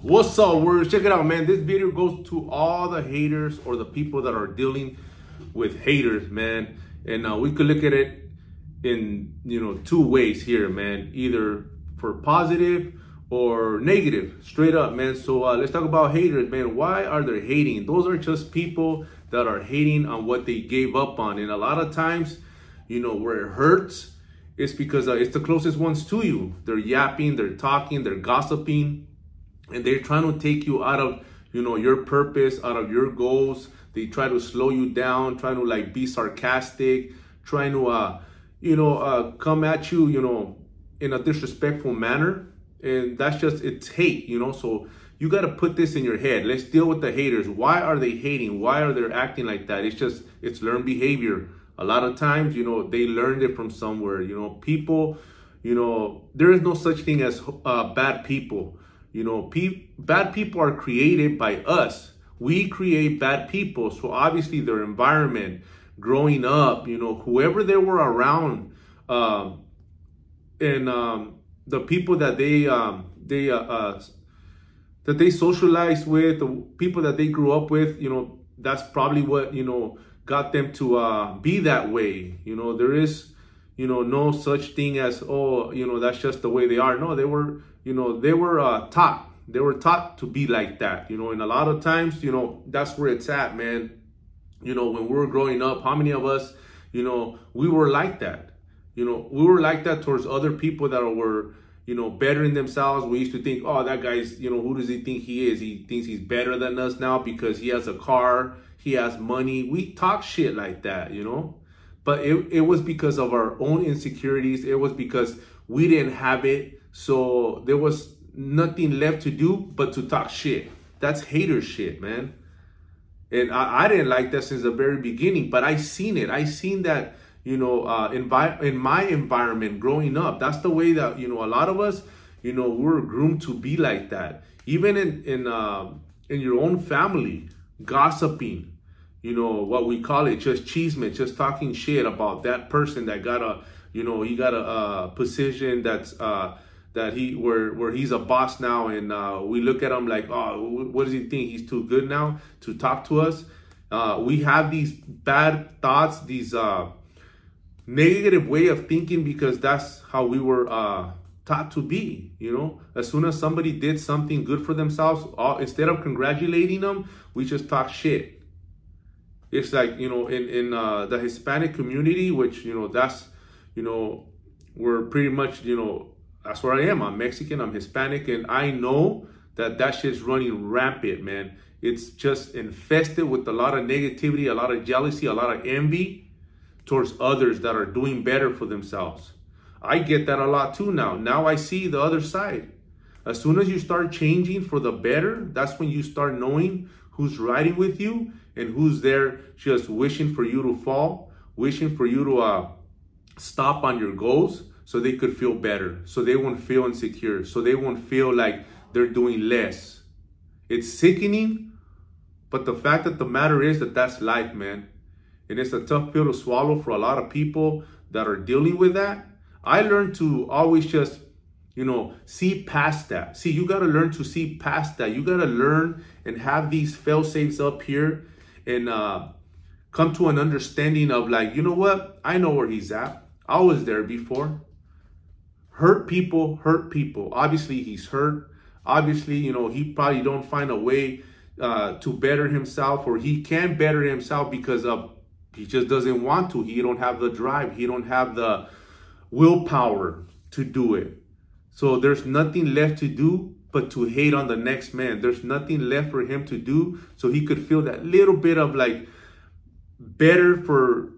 What's up, words? Check it out, man. This video goes to all the haters or the people that are dealing with haters, man. And we could look at it in, two ways here, man. Either for positive or negative, straight up, man. So let's talk about haters, man. Why are they hating? Those are just people that are hating on what they gave up on. And a lot of times, where it hurts, it's because it's the closest ones to you. They're yapping, they're talking, they're gossiping. And they're trying to take you out of, your purpose, out of your goals. They try to slow you down, trying to like be sarcastic, trying to, come at you, in a disrespectful manner. And that's just, it's hate, So you got to put this in your head. Let's deal with the haters. Why are they hating? Why are they acting like that? It's learned behavior. A lot of times, they learned it from somewhere. People, there is no such thing as bad people. Bad people are created by us. We create bad people. So obviously their environment, growing up, whoever they were around, and the people that they socialized with, the people that they grew up with, that's probably what, got them to be that way. There is, no such thing as, that's just the way they are. No, they were taught. They were taught to be like that, and a lot of times, that's where it's at, man. When we were growing up, how many of us, we were like that? We were like that towards other people that were, bettering themselves. We used to think, oh, that guy's, who does he think he is? He thinks he's better than us now because he has a car, he has money. We talk shit like that, but it was because of our own insecurities. It was because we didn't have it. So there was nothing left to do but to talk shit. That's hater shit, man. And I didn't like that since the very beginning, but I seen it. I seen that, in my environment growing up. That's the way that, a lot of us, we're groomed to be like that. Even in your own family, gossiping, what we call it, just chisme, just talking shit about that person that got he got a position that's that where he's a boss now, and we look at him like, oh, what does he think? He's too good now to talk to us. We have these bad thoughts, these negative way of thinking because that's how we were taught to be. As soon as somebody did something good for themselves, instead of congratulating them, we just talk shit. It's like, in the Hispanic community, which, that's, we're pretty much, that's where I am. I'm Mexican, I'm Hispanic, and I know that shit's running rampant, man. It's just infested with a lot of negativity, a lot of jealousy, a lot of envy towards others that are doing better for themselves. I get that a lot too now. Now I see the other side. As soon as you start changing for the better, that's when you start knowing who's riding with you and who's there just wishing for you to fall, wishing for you to stop on your goals so they could feel better, so they won't feel insecure, so they won't feel like they're doing less. It's sickening, but the fact of the matter is that that's life, man. And it's a tough pill to swallow for a lot of people that are dealing with that. I learned to always just, see past that. See, you got to learn to see past that. You got to learn and have these fail-safes up here and come to an understanding of like, you know what? I know where he's at. I was there before. Hurt people hurt people. Obviously, he's hurt. Obviously, he probably don't find a way to better himself, or he can better himself because he just doesn't want to. He don't have the drive. He don't have the willpower to do it. So there's nothing left to do but to hate on the next man. There's nothing left for him to do so he could feel that little bit of like better for,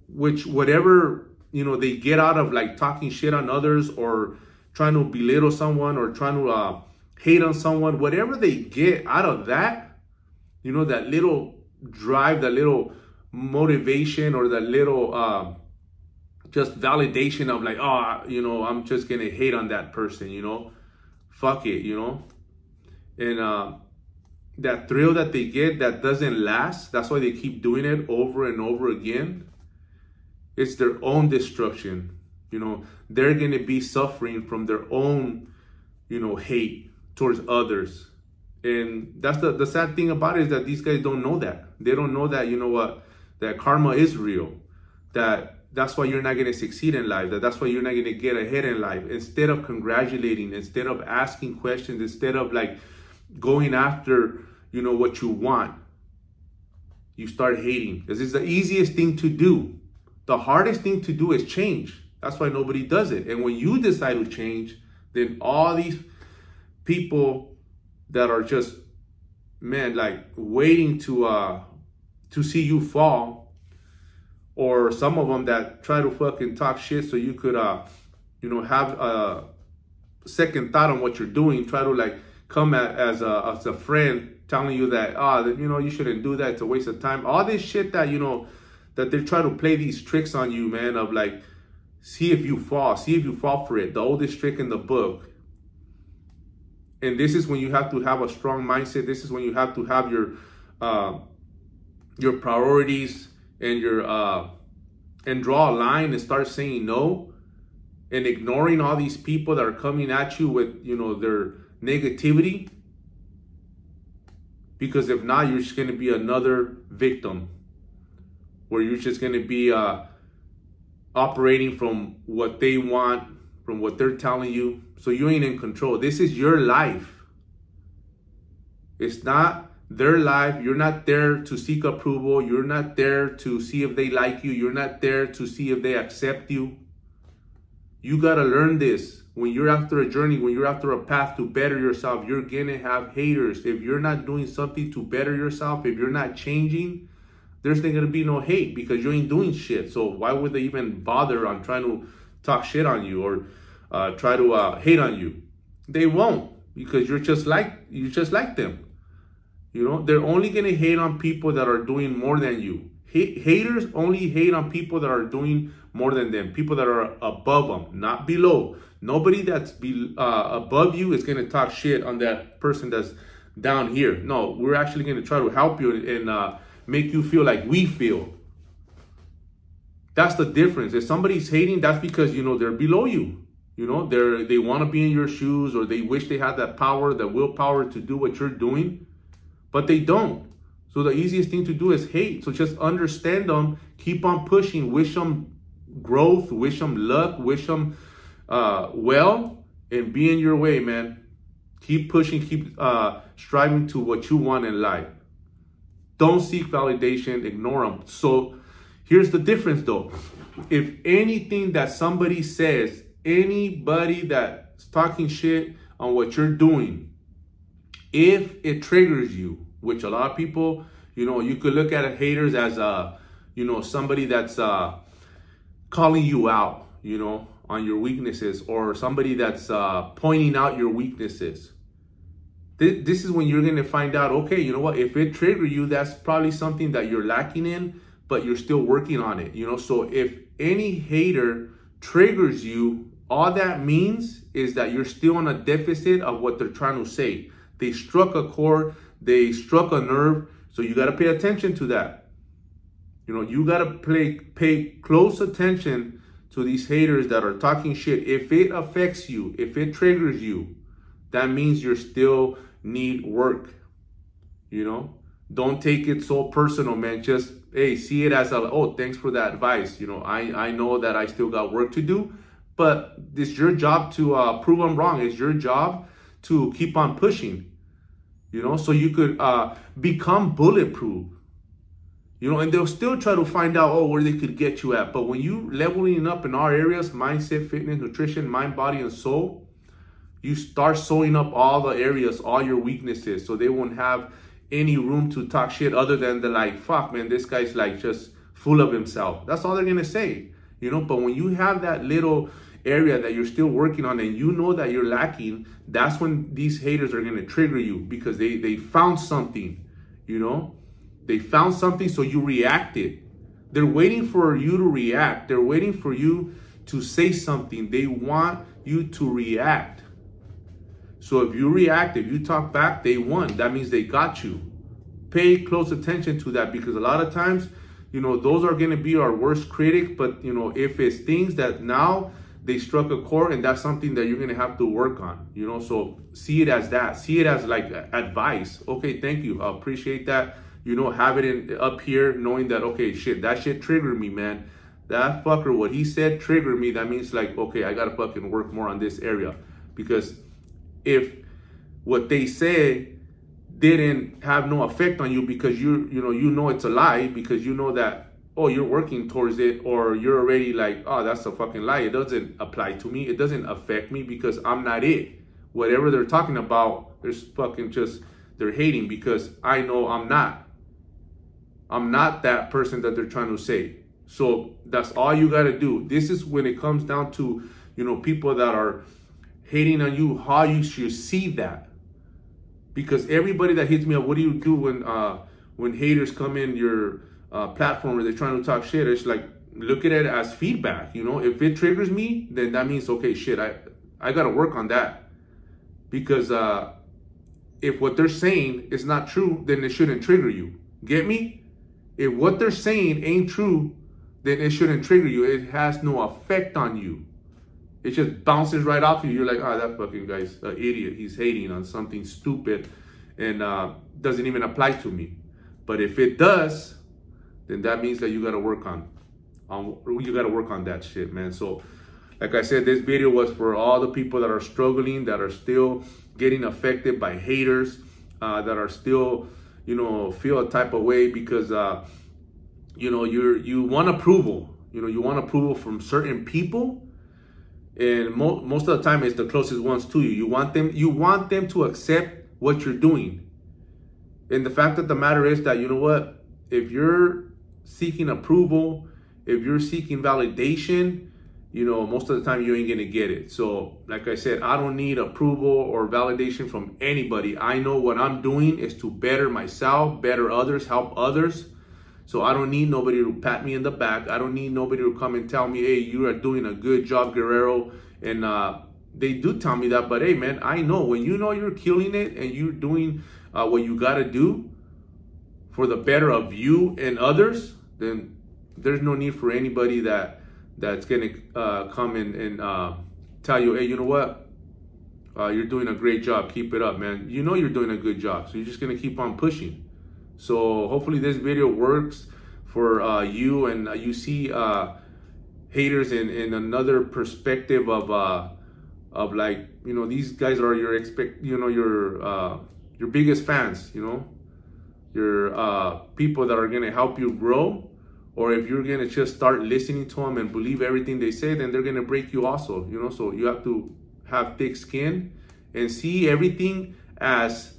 whatever, they get out of like talking shit on others or trying to belittle someone or trying to hate on someone. Whatever they get out of that, that little drive, that little motivation, or that little just validation of like, oh, I'm just gonna hate on that person, fuck it, and that thrill that they get that doesn't last, that's why they keep doing it over and over again. It's their own destruction. They're gonna be suffering from their own, hate. towards others. And that's the sad thing about it, is that these guys don't know that. They don't know that, you know what, that karma is real. That's why you're not going to succeed in life. That's why you're not going to get ahead in life. Instead of congratulating, instead of asking questions, instead of like going after, you know, what you want, you start hating. This is the easiest thing to do. The hardest thing to do is change. That's why nobody does it. And when you decide to change, then all these people that are just, man, like waiting to see you fall, or some of them that try to fucking talk shit so you could, you know, have a second thought on what you're doing, try to like come as a friend telling you that, you know, you shouldn't do that, it's a waste of time. All this shit that, you know, that they try to play these tricks on you, man, of like, see if you fall for it. The oldest trick in the book. And this is when you have to have a strong mindset. This is when you have to have your priorities and your and draw a line and start saying no, and ignoring all these people that are coming at you with, you know, their negativity. Because if not, you're just going to be another victim, where you're just going to be operating from what they want, from what they're telling you. So you ain't in control. This is your life. It's not their life. You're not there to seek approval. You're not there to see if they like you. You're not there to see if they accept you. You got to learn this. When you're after a journey, when you're after a path to better yourself, you're going to have haters. If you're not doing something to better yourself, if you're not changing, there's not going to be no hate, because you ain't doing shit. So why would they even bother on trying to talk shit on you or try to hate on you? They won't, because you're just like them. You know, they're only going to hate on people that are doing more than you. Haters only hate on people that are doing more than them, people that are above them, not below. Nobody that's above you is going to talk shit on that person that's down here. No, we're actually going to try to help you and make you feel like we feel. That's the difference. If somebody's hating, that's because, you know, they're below you. You know, they want to be in your shoes, or they wish they had that power, that willpower to do what you're doing, but they don't. So the easiest thing to do is hate. So just understand them, keep on pushing, wish them growth, wish them luck, wish them well, and be in your way, man. Keep pushing, keep striving to what you want in life. Don't seek validation, ignore them. So here's the difference though. If anything that somebody says, anybody that's talking shit on what you're doing, if it triggers you, which a lot of people, you know, you could look at haters as you know, somebody that's calling you out, you know, on your weaknesses, or somebody that's pointing out your weaknesses. This is when you're going to find out, okay, you know what, if it triggered you, that's probably something that you're lacking in, but you're still working on it, you know. So if any hater triggers you, all that means is that you're still on a deficit of what they're trying to say. They struck a chord, they struck a nerve, so you got to pay attention to that. You know, you got to pay close attention to these haters that are talking shit. If it affects you, if it triggers you, that means you're still need work. You know, don't take it so personal, man. Just, hey, see it as oh, thanks for that advice. You know, I know that I still got work to do, but it's your job to prove I'm wrong. It's your job to keep on pushing, you know, so you could become bulletproof. You know, and they'll still try to find out, oh, where they could get you at. But when you leveling up in our areas, mindset, fitness, nutrition, mind, body, and soul, you start sewing up all the areas, all your weaknesses, so they won't have any room to talk shit other than they're like, fuck, man, this guy's like just full of himself. That's all they're going to say, you know. But when you have that little area that you're still working on and you know that you're lacking, that's when these haters are going to trigger you, because they found something, you know. They found something, so you reacted. They're waiting for you to react. They're waiting for you to say something. They want you to react. So if you react, if you talk back, they won. That means they got you. Pay close attention to that, because a lot of times, you know, those are going to be our worst critic. But, you know, if it's things that now they struck a chord, and that's something that you're gonna have to work on, you know. So see it as that. See it as like advice. Okay, thank you. I appreciate that. You know, have it up here, knowing that, okay, shit, that shit triggered me, man. That fucker, what he said triggered me. That means like, okay, I gotta fucking work more on this area. Because if what they say didn't have no effect on you, because you know it's a lie, because you know that, oh, you're working towards it, or you're already like, oh, that's a fucking lie, it doesn't apply to me, it doesn't affect me, because I'm not it. Whatever they're talking about, they're fucking just, they're hating, because I know I'm not that person that they're trying to say. So that's all you got to do. This is when it comes down to, you know, people that are hating on you, how you should see that. Because everybody that hits me up, what do you do when haters come in your platform or they're trying to talk shit? It's like, look at it as feedback. You know, if it triggers me, then that means, okay, shit, I got to work on that. Because if what they're saying is not true, then it shouldn't trigger you. Get me? If what they're saying ain't true, then it shouldn't trigger you. It has no effect on you. It just bounces right off you. You're like, oh, that fucking guy's an idiot. He's hating on something stupid and doesn't even apply to me. But if it does, then that means that you got to work on that shit, man. So, like I said, this video was for all the people that are struggling, that are still getting affected by haters, that are still, you know, feel a type of way because, you know, you want approval. You know, you want approval from certain people. And most of the time, it's the closest ones to you. You want them to accept what you're doing. And the fact of the matter is that, you know what, if you're seeking approval, if you're seeking validation, you know, most of the time you ain't gonna get it. So, like I said, I don't need approval or validation from anybody. I know what I'm doing is to better myself, better others, help others. So I don't need nobody to pat me in the back. I don't need nobody to come and tell me, hey, you are doing a good job, Guerrero. And they do tell me that, but hey, man, I know when you know you're killing it and you're doing what you got to do for the better of you and others, then there's no need for anybody that's going to come and tell you, hey, you know what? You're doing a great job. Keep it up, man. You know you're doing a good job. So you're just going to keep on pushing. So hopefully this video works for you, and you see haters in another perspective of like, you know, these guys are your your biggest fans, you know, your people that are gonna help you grow. Or if you're gonna just start listening to them and believe everything they say, then they're gonna break you also, you know. So you have to have thick skin and see everything as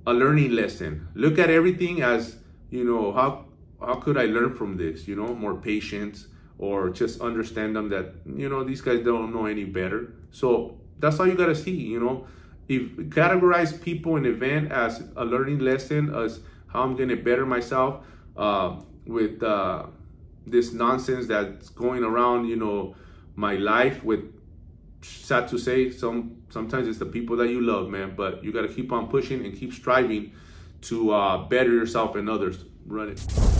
a learning lesson. Look at everything as, you know, how could I learn from this, you know, more patience, or just understand them that, you know, these guys don't know any better. So that's all you gotta see, you know. If categorize people in event as a learning lesson, as how I'm gonna better myself with this nonsense that's going around, you know, my life with, sad to say, sometimes it's the people that you love, man. But you got to keep on pushing and keep striving to better yourself and others. Run it.